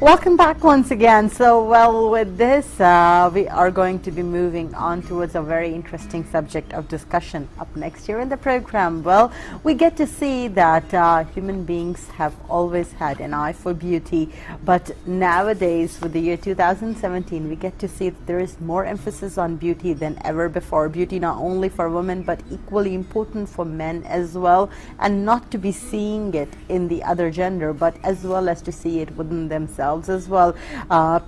Welcome back once again. So, well, with this, we are going to be moving on towards a very interesting subject of discussion up next year in the program. Well, we get to see that human beings have always had an eye for beauty, but nowadays, with the year 2017, we get to see that there is more emphasis on beauty than ever before. Beauty not only for women, but equally important for men as well, and not to be seeing it in the other gender, but as well as to see it within themselves as well.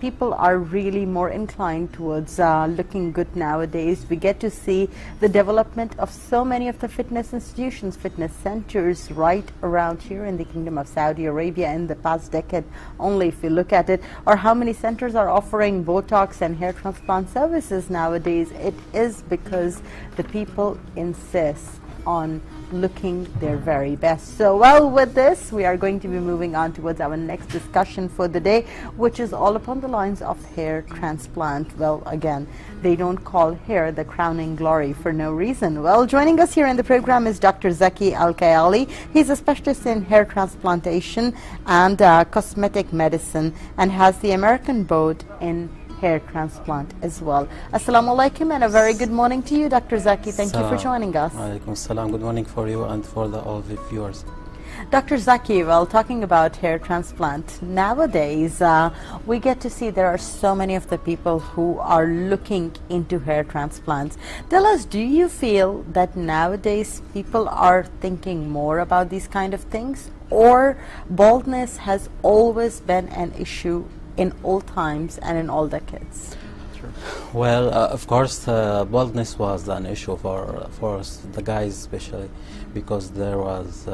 People are really more inclined towards looking good nowadays. We get to see the development of so many of the fitness institutions, fitness centers right around here in the Kingdom of Saudi Arabia in the past decade only, if you look at it, or how many centers are offering Botox and hair transplant services nowadays. It is because the people insist on looking their very best. So, well, with this, we are going to be moving on towards our next discussion for the day, which is all upon the lines of hair transplant. Well, again, they don't call hair the crowning glory for no reason. Well, joining us here in the program is Dr. Zaki Kayali. He's a specialist in hair transplantation and cosmetic medicine, and has the American board in hair transplant as well. Assalamu alaikum and a very good morning to you, Dr. Zaki. Thank you for joining us. Alaikum salam. Good morning for you and for all the viewers. Dr. Zaki, well, talking about hair transplant, nowadays we get to see there are so many of the people who are looking into hair transplants. Tell us, do you feel that nowadays people are thinking more about these kind of things, or baldness has always been an issue in all times and in all decades? Well, of course, baldness was an issue for the guys especially, because there was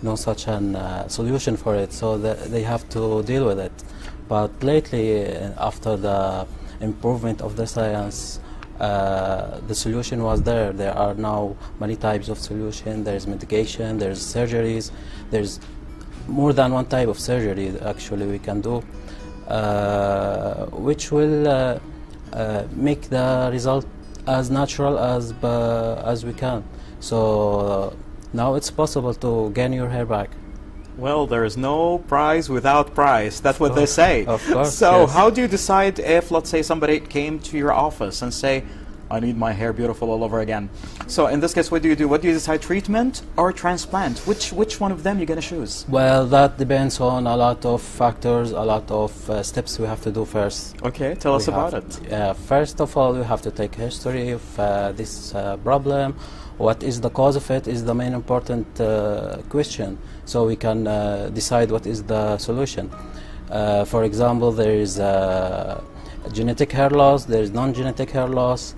no such an solution for it, so they have to deal with it. But lately, after the improvement of the science, the solution was there. There are now many types of solution. There's medication, there's surgeries, there's more than one type of surgery actually we can do, which will make the result as natural as we can. So now it's possible to gain your hair back. Well, there is no prize without price. That's what they say. Of course. So yes. how do you decide if, let's say, somebody came to your office and say, I need my hair beautiful all over again? So in this case, what do you do? What do you decide, treatment or transplant? Which one of them you're going to choose? Well, that depends on a lot of factors, a lot of steps we have to do first. Okay, tell us about it. First of all, we have to take history of this problem. What is the cause of it is the main important question, so we can decide what is the solution. For example, there is genetic hair loss, there is non-genetic hair loss.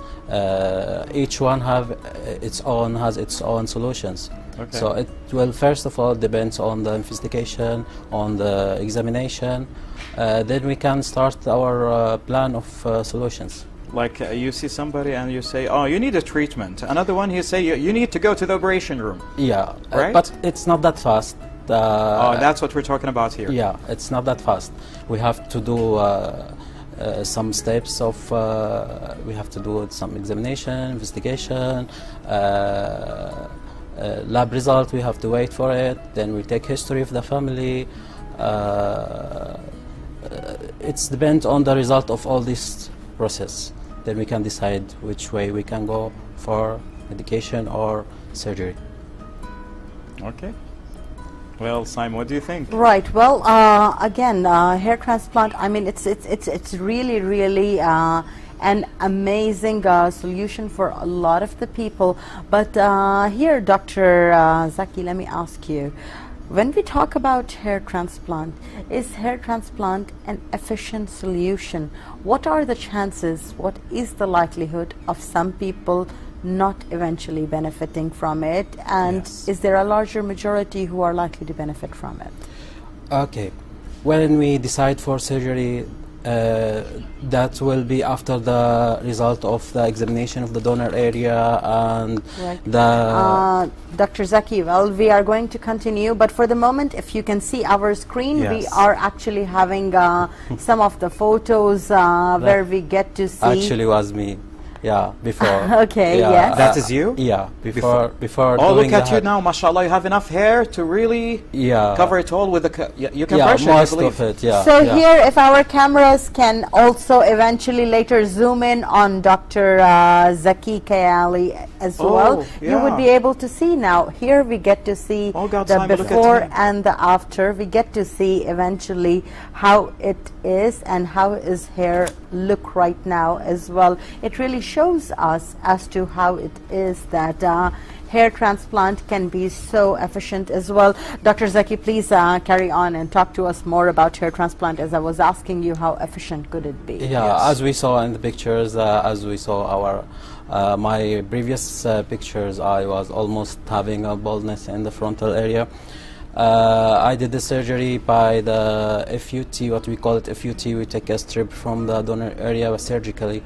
Each one has its own solutions. Okay. So it will first of all depends on the investigation, on the examination. Then we can start our plan of solutions. Like you see somebody and you say, oh, you need a treatment. Another one, you say, you need to go to the operation room. Yeah, right? But it's not that fast. Oh, that's what we're talking about here. Yeah, it's not that fast. We have to do some steps of, we have to do some examination, investigation, lab result, we have to wait for it, then we take history of the family. It depends on the result of all this process. Then we can decide which way we can go for medication or surgery. Okay. Well, Simon, what do you think? Right. Well, again, hair transplant, I mean, it's really an amazing solution for a lot of the people. But here, Dr. Zaki, let me ask you, when we talk about hair transplant, is hair transplant an efficient solution? What are the chances, what is the likelihood of some people not eventually benefiting from it, and Yes. is there a larger majority who are likely to benefit from it? Okay, when we decide for surgery, that will be after the result of the examination of the donor area and the... Dr. Zaki, well, we are going to continue, but for the moment, if you can see our screen, Yes. we are actually having some of the photos where we get to see... Actually was me. Yeah, before. Okay, Yeah, yes. That is you? Yeah, before Oh, doing look at the you hair- now, mashallah. You have enough hair to really Yeah. cover it all with the. You can Yeah, brush it, I most believe. of it. Yeah. So yeah. here, if our cameras can also eventually later zoom in on Dr. Zaki Kayali as Oh, well, you would yeah. be able to see now. Here we get to see Oh God, the Simon, look at before him. and the after. We get to see eventually how it is and how his hair look right now as well. It really shows us as to how it is that hair transplant can be so efficient as well. Dr. Zaki, please carry on and talk to us more about hair transplant. As I was asking you, how efficient could it be? Yeah, Yes. as we saw in the pictures, as we saw our my previous pictures, I was almost having a baldness in the frontal area. I did the surgery by the FUT, what we call it FUT. We take a strip from the donor area surgically,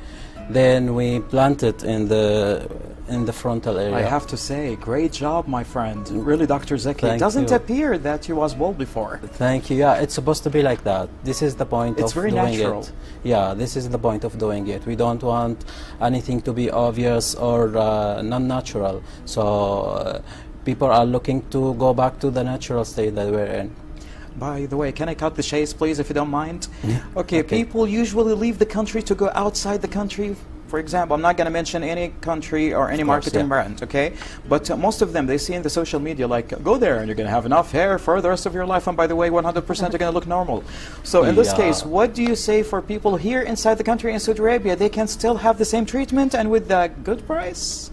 then we plant it in the frontal area. I have to say, great job, my friend. Really, Dr. Zaki. It Thank doesn't you. appear that you was bald before. Thank you. Yeah, it's supposed to be like that. This is the point It's of very doing natural. it. Yeah, this is the point of doing it. We don't want anything to be obvious or non-natural. So people are looking to go back to the natural state that we're in. By the way, can I cut the shades, please, if you don't mind? Yeah. Okay, Okay. people usually leave the country to go outside the country. For example, I'm not going to mention any country or any Of course, marketing yeah. brand, okay? But most of them, they see in the social media, like, go there and you're going to have enough hair for the rest of your life. And by the way, 100% you're going to look normal. So in this Yeah. case, what do you say for people here inside the country in Saudi Arabia? They can still have the same treatment and with a good price?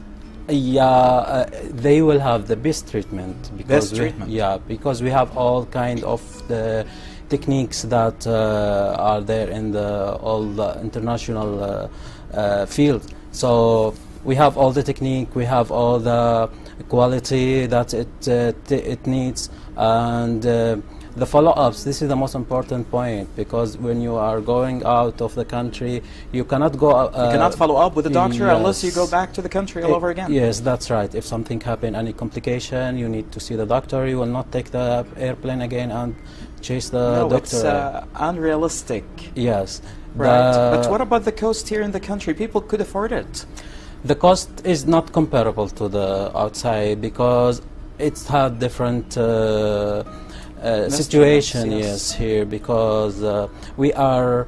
Yeah, they will have the best treatment because Best treatment. yeah, because we have all kind of the techniques that are there in the all the international field. So we have all the technique, we have all the quality that it needs, and the follow-ups. This is the most important point, because when you are going out of the country, you cannot go. You cannot follow up with the doctor unless you go yes. back to the country all over again. Yes, that's right. If something happen, any complication, you need to see the doctor. You will not take the airplane again and chase the No, doctor. it's unrealistic. Yes. Right. The- But what about the cost here in the country? People could afford it. The cost is not comparable to the outside because it's had different situation. yes. Yes, here because we are.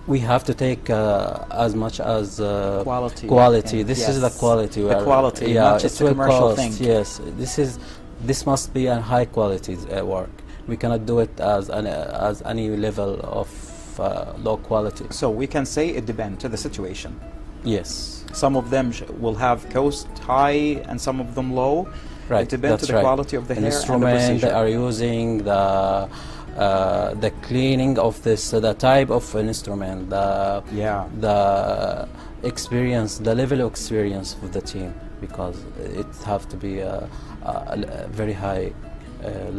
We have to take as much as Quality. Quality. And This is the yes, quality. the we are- quality, yeah, not just it a will commercial cost, thing. Yes, this must be a high quality work. We cannot do it as any level of low quality. So we can say it depends to the situation. Yes. Some of them will have cost high and some of them low. Right, It depends that's to the right. quality of the hair and the instrument procedure. they are using, the cleaning of this, the type of an instrument, Yeah. the experience, the level of experience of the team, because it have to be a very high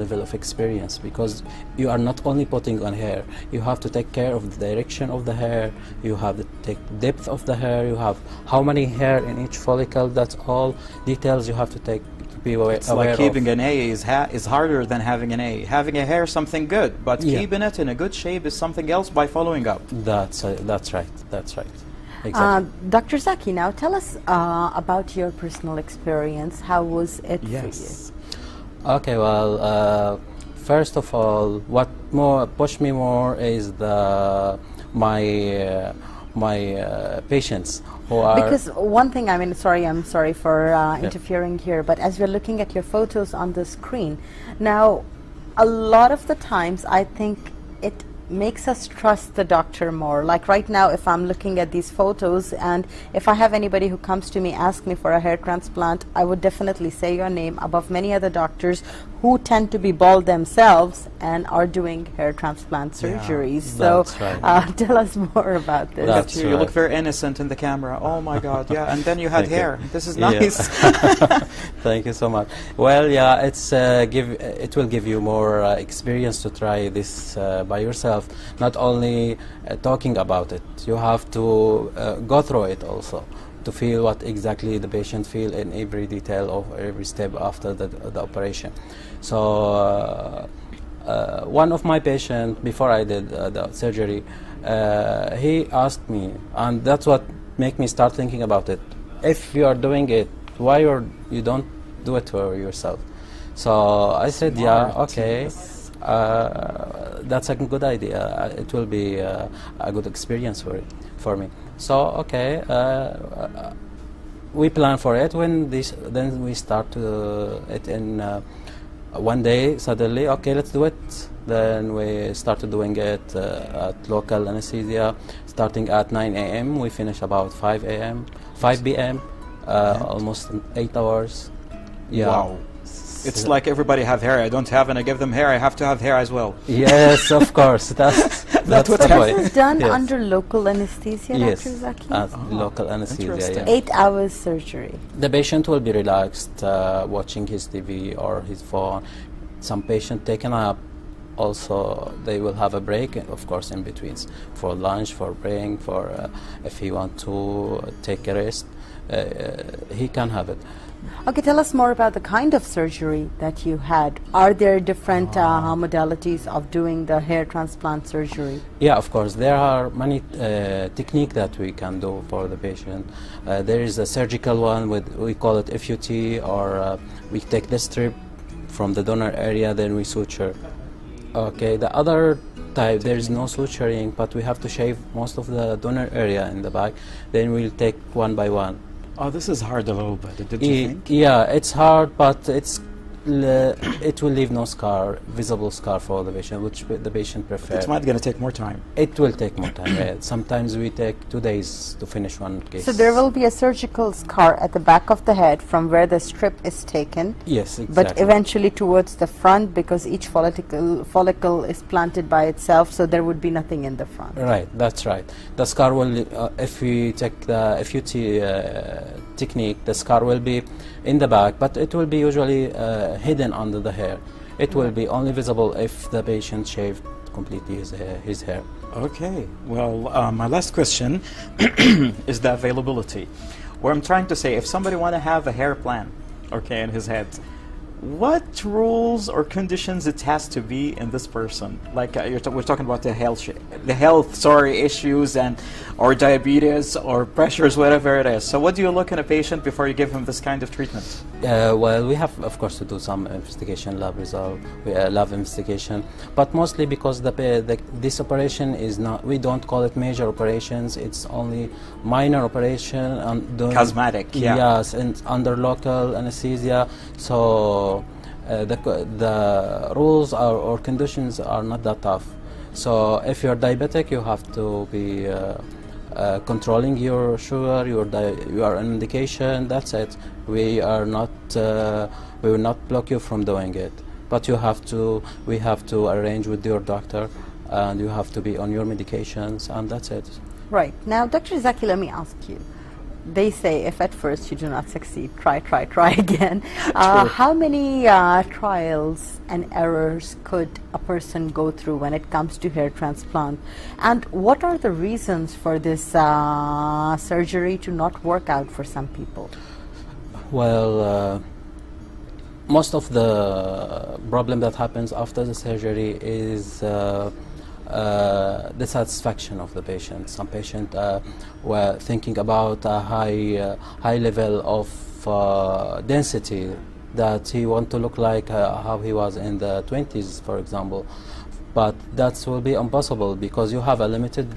level of experience, because you are not only putting on hair, you have to take care of the direction of the hair, you have to take depth of the hair, you have how many hair in each follicle. That's all details you have to take to be aware It's like of. keeping an A is harder than having an A. Having a hair is something good, but Yeah. keeping it in a good shape is something else by following up. That's right. That's right. Exactly. Dr. Zaki, now tell us about your personal experience. How was it for you? Okay, well, first of all, what more pushed me more is my patients who are. Because one thing, I mean, I'm sorry for interfering here, but as we're looking at your photos on the screen, now, a lot of the times I think it makes us trust the doctor more. Like right now, if I'm looking at these photos and if I have anybody who comes to me, ask me for a hair transplant, I would definitely say your name above many other doctors who tend to be bald themselves and are doing hair transplant surgeries. So that's right. tell us more about this. That's You look right. very innocent in the camera. Oh my God, yeah. And then you had Thank you. hair. This is Yeah. nice. Thank you so much. Well, yeah, it will give you more experience to try this by yourself. Not only talking about it, you have to go through it also to feel what exactly the patient feel in every detail of every step after the operation. So one of my patients, before I did the surgery, he asked me, and that's what make me start thinking about it. If you are doing it, why you don't do it for yourself? So I said, yeah, okay, that's a good idea. It will be a good experience for me. So okay, we plan for it. Then we start it in one day. Suddenly, okay, let's do it. Then we started doing it at local anesthesia, starting at 9 a.m. We finish about 5 p.m. Almost 8 hours. Yeah. Wow. It's like everybody have hair. I don't have, and I give them hair. I have to have hair as well. Yes, of course. That's what the So point. this is done Yes. under local anesthesia, Yes, Dr. Zaki? local anesthesia. interesting. Yeah. 8 hours surgery. The patient will be relaxed, watching his TV or his phone. Some patient taken up. Also, they will have a break, of course, in between for lunch, for break, for if he want to take a rest, he can have it. Okay, tell us more about the kind of surgery that you had. Are there different modalities of doing the hair transplant surgery? Yeah, of course. There are many techniques that we can do for the patient. There is a surgical one, we call it FUT, or we take the strip from the donor area, then we suture. Okay, the other type, there is no suturing, but we have to shave most of the donor area in the back. Then we'll take one by one. Oh, this is hard a little bit. Did you think? Yeah, it's hard, but it will leave no scar, visible scar for the patient, which the patient prefers. It's not going to take more time. It will take more time. Yeah. Sometimes we take 2 days to finish one case. So there will be a surgical scar at the back of the head from where the strip is taken. Yes, exactly. But eventually towards the front, because each follicle is planted by itself, so there would be nothing in the front. Right, that's right. The scar will, if we take the FUT technique, the scar will be in the back, but it will be usually hidden under the hair. It will be only visible if the patient shaved completely his hair. Okay. Well, my last question is the availability. Where I'm trying to say, if somebody want to have a hair plan, okay, in his head, what rules or conditions it has to be in this person? Like we're talking about the health issues and or diabetes or pressures, whatever it is. So what do you look in a patient before you give him this kind of treatment? Well, we have, of course, to do some investigation, lab result, lab investigation, but mostly because this operation is not, we don't call it major operations. It's only minor operation and cosmetic. Yeah. Yes, and under local anesthesia. So the rules or conditions are not that tough. So if you're diabetic, you have to be controlling your sugar, you are on medication. That's it. We will not block you from doing it. But we have to arrange with your doctor, and you have to be on your medications, and that's it. Right. Now, Dr. Zaki, let me ask you. They say if at first you do not succeed, try again. How many trials and errors could a person go through when it comes to hair transplant? And what are the reasons for this surgery to not work out for some people? Well, most of the problem that happens after the surgery is the satisfaction of the patient. Some patient were thinking about a high level of density, that he want to look like how he was in the 20s, for example. But that will be impossible because you have a limited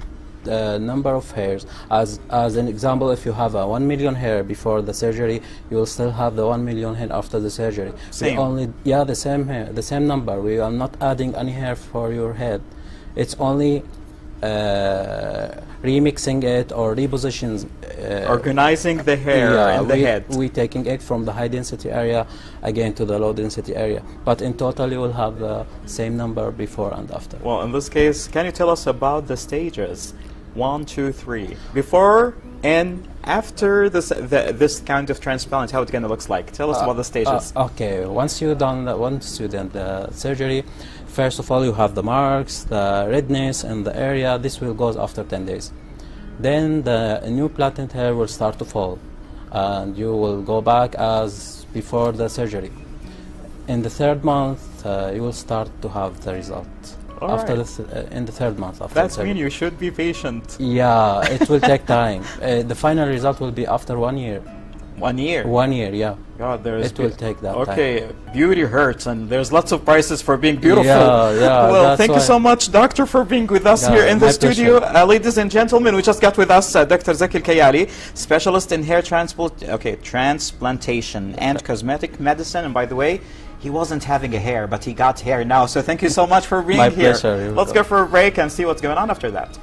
number of hairs. As an example, if you have 1 million hair before the surgery, you will still have the 1 million hair after the surgery. Same. The same hair, the same number. We are not adding any hair for your head. It's only remixing it or repositions. Organizing the hair in the head. We taking it from the high density area again to the low density area. But in total, you will have the same number before and after. Well, in this case, can you tell us about the stages? 1, 2, 3. Before and after this kind of transplant, how it gonna looks like? Tell us about the stages. Okay, once you done the surgery, first of all you have the marks, the redness in the area. This will go after 10 days. Then the new planted hair will start to fall, and you will go back as before the surgery. In the 3rd month, you will start to have the result. All after right. this, in the third month after That's surgery. mean you should be patient. Yeah, it will take time. The final result will be after 1 year. 1 year. 1 year, yeah. God, It will take that time. Okay, beauty hurts, and there's lots of prices for being beautiful. Yeah, yeah, Well, that's thank you why. so much, doctor, for being with us Yeah, here in the my studio. pleasure. Ladies and gentlemen, we just got with us Dr. Zaki Kayali, specialist in hair transplantation and cosmetic medicine. And by the way, he wasn't having a hair, but he got hair now. So thank you so much for being My here. pleasure. Let's go for a break and see what's going on after that.